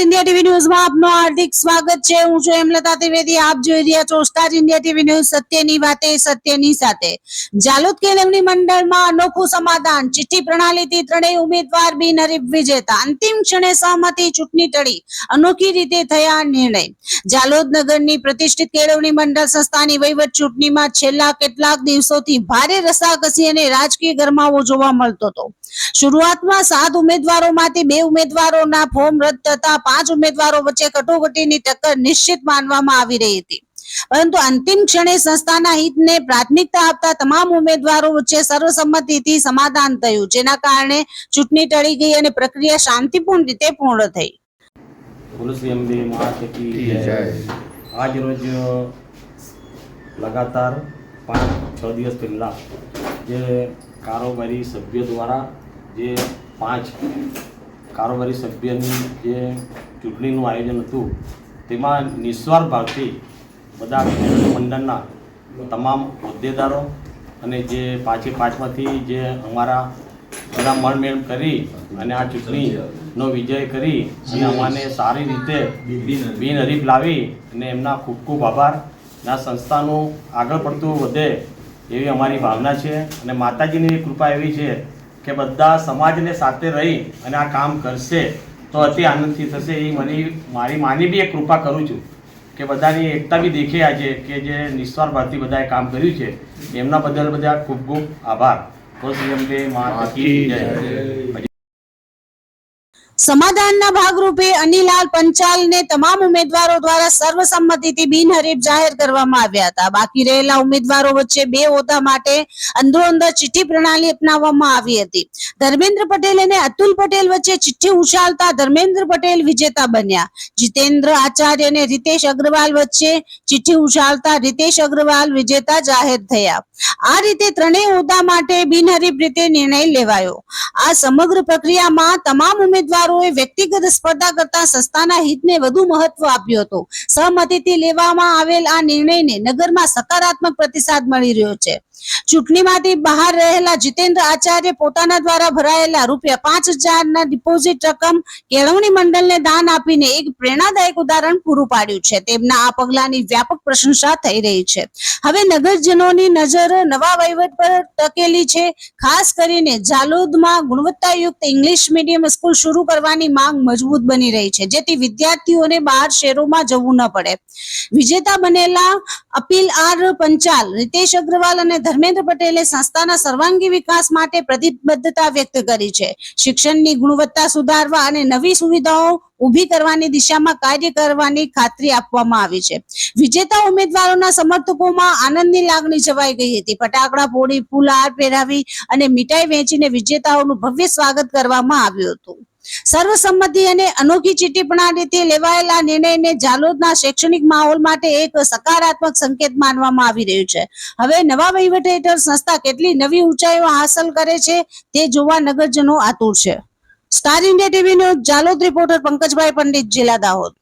India TV news में आपनो हार्दिक स्वागत है। हूँ છું હેમલતા ત્રિવેદી। आप જોઈ રહ્યા છો સ્ટાર ઇન્ડિયા ટીવી ન્યૂઝ। સત્યની વાતે સત્યની સાથે। જાલોદ કેળવણી મંડળમાં અનોખું સમાધાન। ચિઠ્ઠી પ્રણાલીથી ત્રણેય ઉમેદવાર બિનહરીફ વિજેતા। અંતિમ ક્ષણે સહમતિ ચૂંટણી ટળી। અનોખી રીતે થયા નિર્ણય। જાલોદ નગરની પ્રતિષ્ઠિત કેળવણી મંડળ સંસ્થાની વહીવટ ચૂંટણીમાં છેલ્લા કેટલાક દિવસોથી ભારે રસાકસી અને રાજકીય ગરમાવો જોવા મળતો હતો। શરૂઆતમાં 7 ઉમેદવારોમાંથી 2 ઉમેદવારોના ફોર્મ રદ થતા 5 ઉમેદવારો વચ્ચે કટોકટીની ટક્કર નિશ્ચિત માનવામાં આવી રહી હતી, પરંતુ અંતિમ ક્ષણે સંસ્થાના હિતને પ્રાથમિકતા આપતા તમામ ઉમેદવારો વચ્ચે સર્વસંમતિથી સમાધાન થયું, જેના કારણે ચૂંટણી ટળી ગઈ અને પ્રક્રિયા શાંતિપૂર્ણ રીતે પૂર્ણ થઈ। आज रोज लगातार 5-6 दिवस पहला जे कारोबारी सभ्य द्वारा जे 5 कारोबारी सभ्यनी जे चूंटणीનું આયોજન હતું તેમાં નિસ્વાર્થ ભાવથી બધા મંડળના તમામ હોદ્દેદારો અને જે 5માંથી જે અમારા બધા મળમેળ કરી અને આ ચૂંટણીનો વિજય કરી અને અમને સારી રીતે બિનહરીફ લાવી અને એમના ખૂબ ખૂબ આભાર। આ સંસ્થાનું આગળ પડતું વધે એવી અમારી ભાવના છે અને માતાજીની કૃપા એવી છે કે બધા સમાજને સાથે રહી અને આ કામ કરશે તો અતિ આનંદથી થશે। એ મારી માની બી એક કૃપા કરું છું કે બધાની એકતા બી દેખે આજે કે જે નિસ્વાર્થ ભાવથી બધાએ કામ કર્યું છે એમના બદલ બધા ખૂબ ખૂબ આભાર। સમાધાનના ભાગરૂપે અનિલાલ પંચાલને તમામ ઉમેદવારો દ્વારા સર્વસંમતિથી બિનહરીફ જાહેર કરવામાં આવ્યા હતા। બાકી રહેલા ઉમેદવારો વચ્ચે 2 હોદ્દા માટે અંદરોઅંદર ચિઠ્ઠી પ્રણાલી અપનાવવામાં આવી હતી। ધર્મેન્દ્ર પટેલ અને અતુલ પટેલ વચ્ચે ચિઠ્ઠી ઉછાળતા ધર્મેન્દ્ર પટેલ વિજેતા બન્યા। જીતેન્દ્ર આચાર્ય અને રીતેશ અગ્રવાલ વચ્ચે ચિઠ્ઠી ઉછાળતા રીતેશ અગ્રવાલ વિજેતા જાહેર થયા। આ રીતે ત્રણેય હોદ્દા માટે બિનહરીફ રીતે નિર્ણય લેવાયો। આ સમગ્ર પ્રક્રિયામાં તમામ ઉમેદવારોએ વ્યક્તિગત સ્પર્ધા કરતા સંસ્થાના હિતને વધુ મહત્વ આપ્યું હતું। સહમતિથી લેવામાં આવેલ આ નિર્ણયને નગરમાં સકારાત્મક પ્રતિસાદ મળી રહ્યો છે। ચૂંટણીમાંથી બહાર રહેલા જીતેન્દ્ર આચાર્ય પોતાના દ્વારા ભરાયેલા ₹5,000 ડિપોઝિટ રકમ કેળવણી મંડળને દાન આપીને એક પ્રેરણાદાયક ઉદાહરણ પૂરું પાડ્યું છે। તેમના આ પગલાની વ્યાપક પ્રશંસા થઈ રહી છે। હવે નગરજનોની નજર નવા વહીવટ પર ટકેલી છે। ખાસ કરીને જાલોદમાં ગુણવત્તાયુક્ત ઇંગ્લિશ મીડિયમ સ્કૂલ શરૂ કરવાની માંગ મજબૂત બની રહી છે, જેથી વિદ્યાર્થીઓને બહાર શહેરોમાં જવું ન પડે। વિજેતા બનેલા અપીલ આર પંચાલ, રીતેશ અગ્રવાલ અને ધર્મેન્દ્ર પટેલે સંસ્થાના સર્વાંગી વિકાસ માટે પ્રતિબદ્ધતા વ્યક્ત કરી છે। શિક્ષણની ગુણવત્તા સુધારવા અને નવી સુવિધાઓ ઊભી કરવાની દિશામાં કાર્ય કરવાની ખાતરી આપવામાં આવી છે। વિજેતા ઉમેદવારોના સમર્થકોમાં આનંદની લાગણી છવાઈ ગઈ હતી। ફટાકડા ફોડી, ફૂલહાર પહેરાવી અને મીઠાઈ વેચીને વિજેતાઓનું ભવ્ય સ્વાગત કરવામાં આવ્યું હતું। સર્વસંમતિ અને અનોખી ચિઠ્ઠી પ્રણાલીથી લેવાયેલા નિર્ણયને જાલોદના શૈક્ષણિક માહોલ માટે એક સકારાત્મક સંકેત માનવામાં આવી રહ્યું છે। હવે નવા વહીવટ હેઠળ સંસ્થા કેટલી નવી ઊંચાઈઓ હાંસલ કરે છે તે જોવા નગરજનો આતુર છે। Star India TV news Jhalod reporter Pankajbhai Pandit, જિલ્લા દાહોદ।